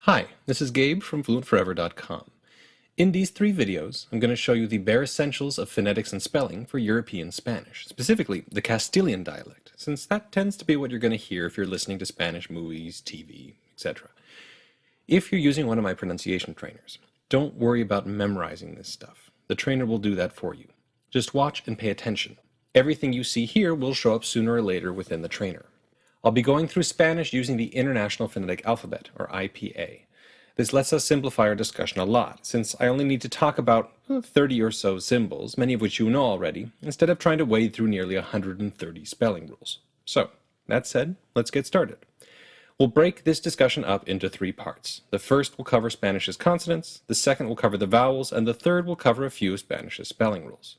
Hi, this is Gabe from FluentForever.com. In these three videos, I'm going to show you the bare essentials of phonetics and spelling for European Spanish, specifically the Castilian dialect, since that tends to be what you're going to hear if you're listening to Spanish movies, TV, etc. If you're using one of my pronunciation trainers, don't worry about memorizing this stuff. The trainer will do that for you. Just watch and pay attention. Everything you see here will show up sooner or later within the trainer. I'll be going through Spanish using the International Phonetic Alphabet, or IPA. This lets us simplify our discussion a lot, since I only need to talk about 30 or so symbols, many of which you know already, instead of trying to wade through nearly 130 spelling rules. So, that said, let's get started. We'll break this discussion up into three parts. The first will cover Spanish's consonants, the second will cover the vowels, and the third will cover a few of Spanish's spelling rules.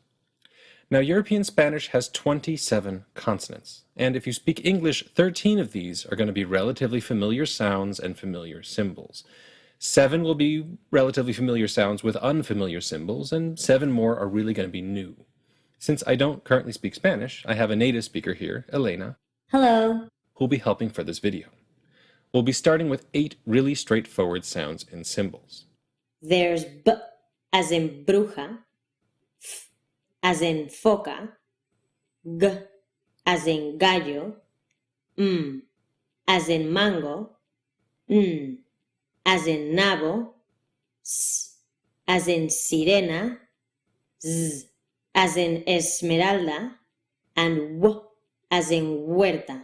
Now, European Spanish has 27 consonants, and if you speak English, 13 of these are going to be relatively familiar sounds and familiar symbols. 7 will be relatively familiar sounds with unfamiliar symbols, and 7 more are really going to be new. Since I don't currently speak Spanish, I have a native speaker here, Elena, Hello. who'll be helping for this video. We'll be starting with 8 really straightforward sounds and symbols. There's B as in bruja, F as in foca, G as in gallo, M as in mango, N as in nabo, S as in sirena, Z as in esmeralda, and W as in huerta.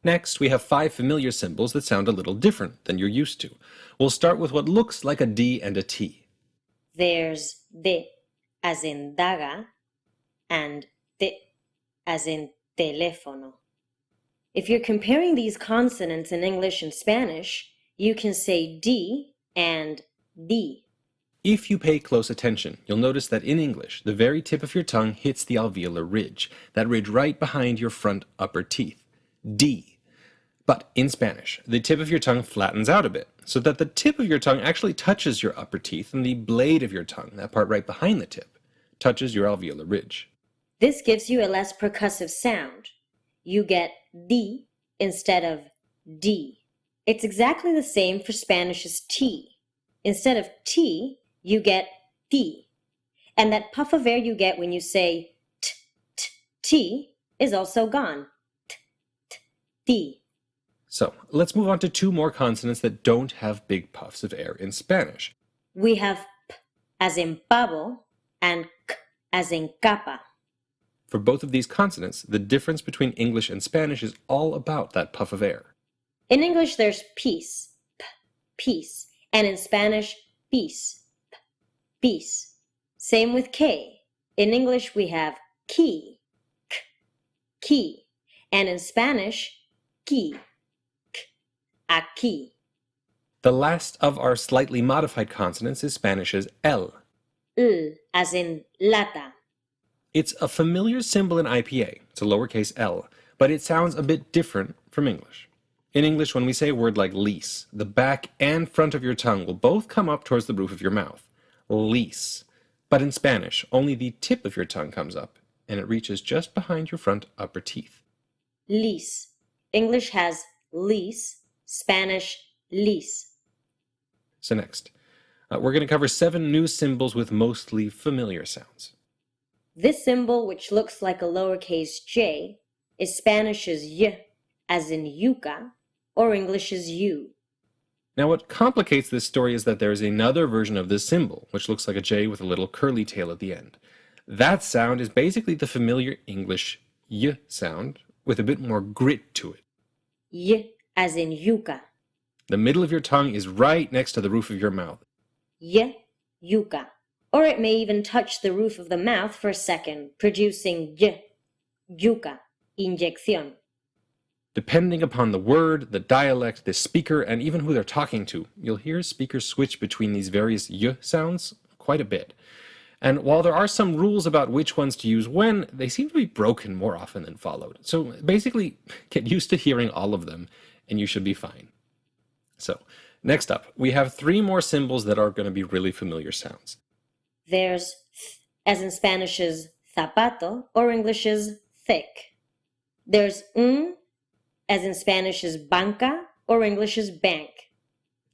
Next, we have 5 familiar symbols that sound a little different than you're used to. We'll start with what looks like a D and a T. There's D as in daga and T as in teléfono. If you're comparing these consonants in English and Spanish, you can say D and D. If you pay close attention, you'll notice that in English, the very tip of your tongue hits the alveolar ridge, that ridge right behind your front upper teeth. D. But in Spanish, the tip of your tongue flattens out a bit, so that the tip of your tongue actually touches your upper teeth, and the blade of your tongue, that part right behind the tip, touches your alveolar ridge. This gives you a less percussive sound. You get D instead of D. It's exactly the same for Spanish's T. Instead of T, you get T. And that puff of air you get when you say T, T, T is also gone. T, T, T. So, let's move on to 2 more consonants that don't have big puffs of air in Spanish. We have P as in pavo and K as in capa. For both of these consonants, the difference between English and Spanish is all about that puff of air. In English, there's peace, P, peace, and in Spanish, peace, P, peace. Same with K. In English, we have key, K, key, and in Spanish, key, K, aquí. The last of our slightly modified consonants is Spanish's L. As in lata. It's a familiar symbol in IPA, it's a lowercase l, but it sounds a bit different from English. In English, when we say a word like lease, the back and front of your tongue will both come up towards the roof of your mouth. Lease. But in Spanish, only the tip of your tongue comes up, and it reaches just behind your front upper teeth. Lease. English has lease, Spanish lease. So next, we're going to cover 7 new symbols with mostly familiar sounds. This symbol, which looks like a lowercase j, is Spanish's y, as in yuca, or English's u. Now what complicates this story is that there is another version of this symbol, which looks like a J with a little curly tail at the end. That sound is basically the familiar English y sound, with a bit more grit to it. Y, as in yuca. The middle of your tongue is right next to the roof of your mouth. Y, yuca. Or it may even touch the roof of the mouth for a second, producing y, yuca, inyección. Depending upon the word, the dialect, the speaker, and even who they're talking to, you'll hear speakers switch between these various y sounds quite a bit. And while there are some rules about which ones to use when, they seem to be broken more often than followed. So basically, get used to hearing all of them, and you should be fine. So, next up, we have 3 more symbols that are going to be really familiar sounds. There's th, as in Spanish's zapato, or English's thick. There's as in Spanish's banca, or English's bank.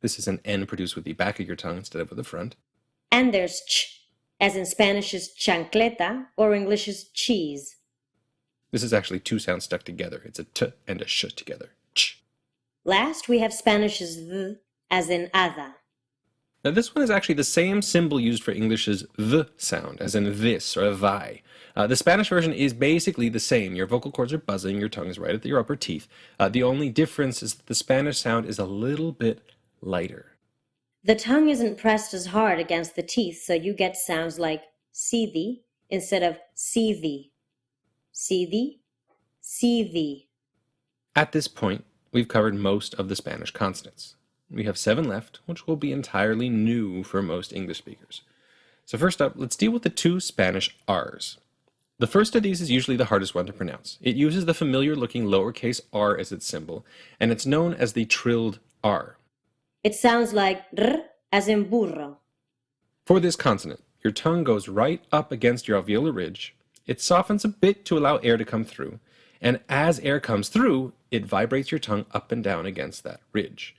This is an N produced with the back of your tongue instead of with the front. And there's ch, as in Spanish's chancleta or English's cheese. This is actually two sounds stuck together. It's a T and a sh together. Ch. Last, we have Spanish's th, as in hada. Now this one is actually the same symbol used for English's the sound, as in this or vi. The Spanish version is basically the same. Your vocal cords are buzzing, your tongue is right at your upper teeth. The only difference is that the Spanish sound is a little bit lighter. The tongue isn't pressed as hard against the teeth, so you get sounds like see instead of see thee. See thee. At this point, we've covered most of the Spanish consonants. We have 7 left, which will be entirely new for most English speakers. So first up, let's deal with the 2 Spanish R's. The first of these is usually the hardest one to pronounce. It uses the familiar looking lowercase r as its symbol, and it's known as the trilled R. It sounds like r as in burro. For this consonant, your tongue goes right up against your alveolar ridge. It softens a bit to allow air to come through, and as air comes through, it vibrates your tongue up and down against that ridge.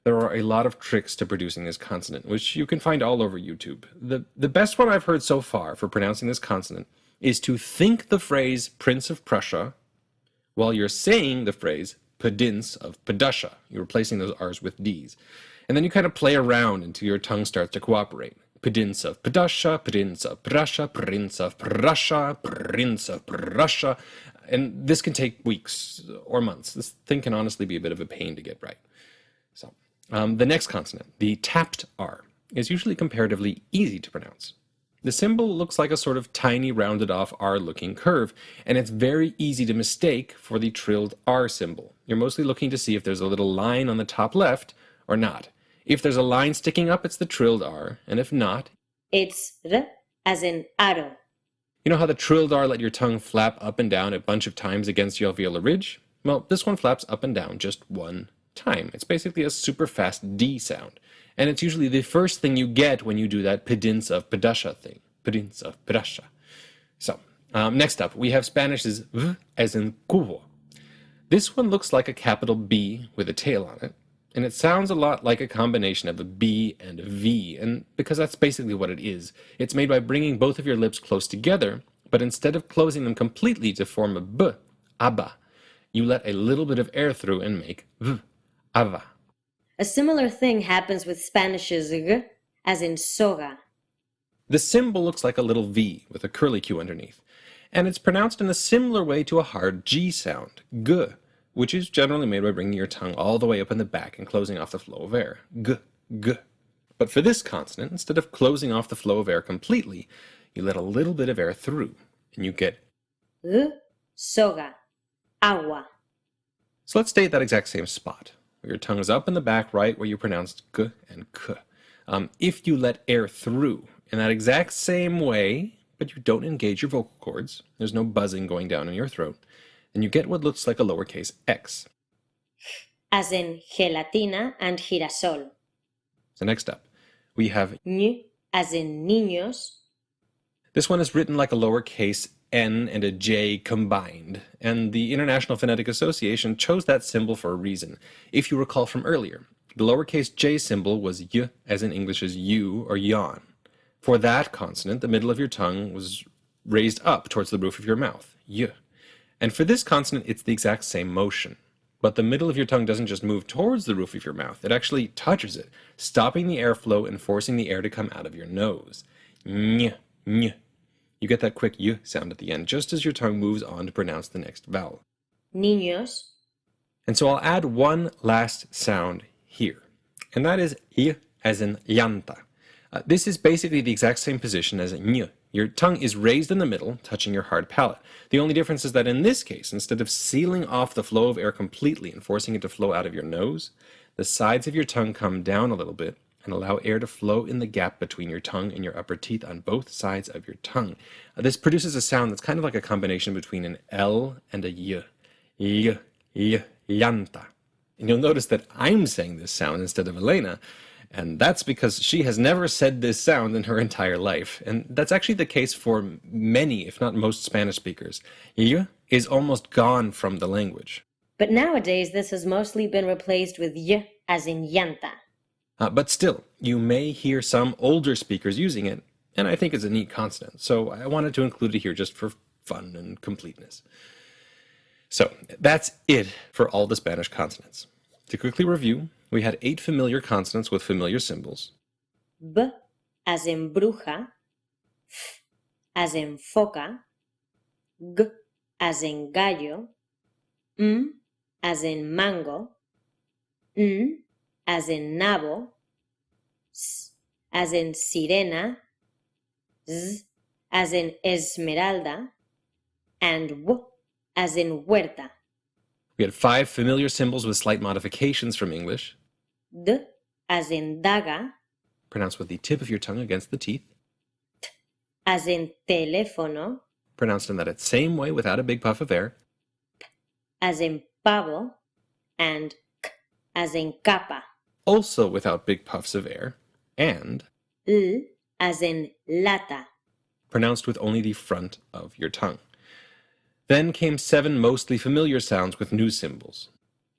There are a lot of tricks to producing this consonant, which you can find all over YouTube. The best one I've heard so far for pronouncing this consonant is to think the phrase Prince of Prussia while you're saying the phrase Prince of Prussia. You're replacing those R's with D's. And then you kind of play around until your tongue starts to cooperate. Prince of Prussia, Prince of Prussia, Prince of Prussia, Prince of Prussia. And this can take weeks or months. This thing can honestly be a bit of a pain to get right. So, the next consonant, the tapped R, is usually comparatively easy to pronounce. The symbol looks like a sort of tiny rounded off R-looking curve, and it's very easy to mistake for the trilled R symbol. You're mostly looking to see if there's a little line on the top left or not. If there's a line sticking up, it's the trilled R, and if not, it's r as in aro. You know how the trilled R let your tongue flap up and down a bunch of times against your alveolar ridge? Well, this one flaps up and down just one time. It's basically a super fast D sound. And it's usually the first thing you get when you do that Prince of Prussia thing. Prince of Prussia. So, next up, we have Spanish's V as in cubo. This one looks like a capital B with a tail on it. And it sounds a lot like a combination of a B and a V. And because that's basically what it is. It's made by bringing both of your lips close together, but instead of closing them completely to form a B, abba, you let a little bit of air through and make V, ava. A similar thing happens with Spanish's g, as in soga. The symbol looks like a little V with a curlicue underneath, and it's pronounced in a similar way to a hard G sound, g, which is generally made by bringing your tongue all the way up in the back and closing off the flow of air, g, g. But for this consonant, instead of closing off the flow of air completely, you let a little bit of air through, and you get g, soga, agua. So let's stay at that exact same spot. Your tongue is up in the back right where you pronounced g and k. If you let air through in that exact same way, but you don't engage your vocal cords, there's no buzzing going down in your throat, then you get what looks like a lowercase x. As in gelatina and girasol. So next up, we have Ñ, as in niños. This one is written like a lowercase n and a j combined, and the International Phonetic Association chose that symbol for a reason. If you recall from earlier, the lowercase j symbol was y, as in English's you or yawn. For that consonant, the middle of your tongue was raised up towards the roof of your mouth, y. And for this consonant, it's the exact same motion. But the middle of your tongue doesn't just move towards the roof of your mouth, it actually touches it, stopping the airflow and forcing the air to come out of your nose. Ny, ny. You get that quick y sound at the end, just as your tongue moves on to pronounce the next vowel. Niños. And so I'll add one last sound here, and that is y as in llanta. This is basically the exact same position as ny. Your tongue is raised in the middle, touching your hard palate. The only difference is that in this case, instead of sealing off the flow of air completely and forcing it to flow out of your nose, the sides of your tongue come down a little bit and allow air to flow in the gap between your tongue and your upper teeth on both sides of your tongue. This produces a sound that's kind of like a combination between an L and a Y. Y, y, llanta. And you'll notice that I'm saying this sound instead of Elena, and that's because she has never said this sound in her entire life. And that's actually the case for many, if not most, Spanish speakers. Y is almost gone from the language. But nowadays, this has mostly been replaced with y, as in llanta. But still, you may hear some older speakers using it, and I think it's a neat consonant, so I wanted to include it here just for fun and completeness. So that's it for all the Spanish consonants. To quickly review, we had 8 familiar consonants with familiar symbols. B as in bruja, F as in foca, G as in gallo, M as in mango, N as in nabo, S as in sirena, Z as in esmeralda, and W as in huerta. We had 5 familiar symbols with slight modifications from English, D as in daga, pronounced with the tip of your tongue against the teeth, as in teléfono, pronounced in that same way without a big puff of air, as in pavo, and K as in capa. also without big puffs of air, and L as in lata, pronounced with only the front of your tongue. Then came 7 mostly familiar sounds with new symbols.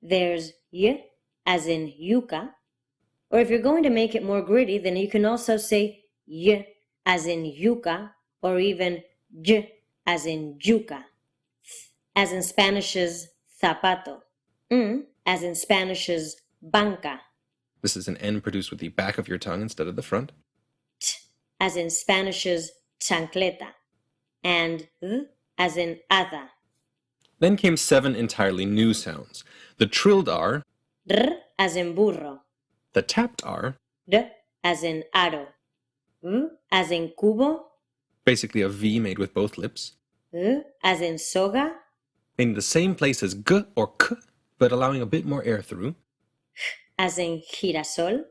There's Y as in yuca, or if you're going to make it more gritty, then you can also say Y as in yuca, or even Y as in yuca. Th as in Spanish's zapato. As in Spanish's banca. This is an N produced with the back of your tongue instead of the front. T as in Spanish's chancleta. And Th as in hada. Then came 7 entirely new sounds. The trilled R, R as in burro. the tapped R, R as in aro. V as in cubo. basically a V made with both lips, As in soga. made in the same place as G or K, but allowing a bit more air through, As in girasol.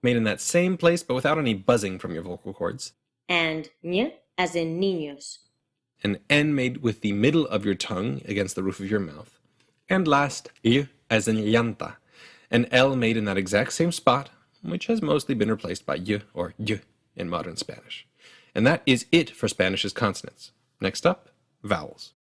made in that same place but without any buzzing from your vocal cords, And Ñ as in niños. an N made with the middle of your tongue against the roof of your mouth, and last, Y as in llanta, an L made in that exact same spot, which has mostly been replaced by Y or Y in modern Spanish. And that is it for Spanish's consonants. Next up, vowels.